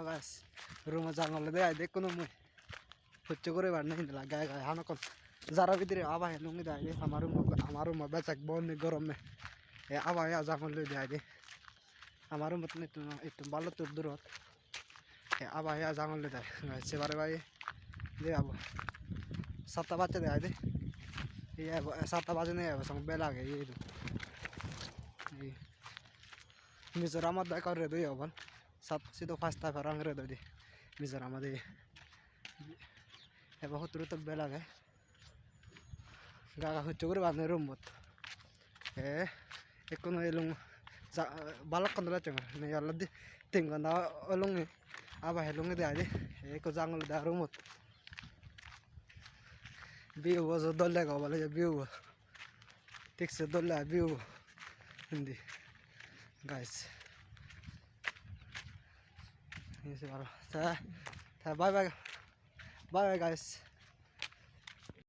গাছ রুমে জানালে দেয় দেখ কোনো মুই হচ্ছে করে বার না কিন্তু গায়ে গায়ে হানকন যারা ভিতরে আবার লুঙ্গি দেয় আমার রুম বেচাক বন গরমে এ আবার জাঙল লই দেয় দে আমার রুম একটু একটু ভালো তোর দূরত এ আবার জাঙল লই দেয় সেবারে ভাই দে আবো 7টা বাচ্চা দেয় দে এই 7টা বাজে নেই আবার সঙ্গে বেলা আগে এই Mizoram ada kau redo ya bang, situ fasta orang redo di Mizoram ada, ya bahut turut bela gak, gak huccur bang rumput, ekono elung balak kandela cengar, nih Allah di tinggal na elung nih, apa elung itu aja, eko jangan lu dah rumput, view was dole kau balik ya view, tiks dole view, hindi. Guys, ini sih baru. Bye bye guys.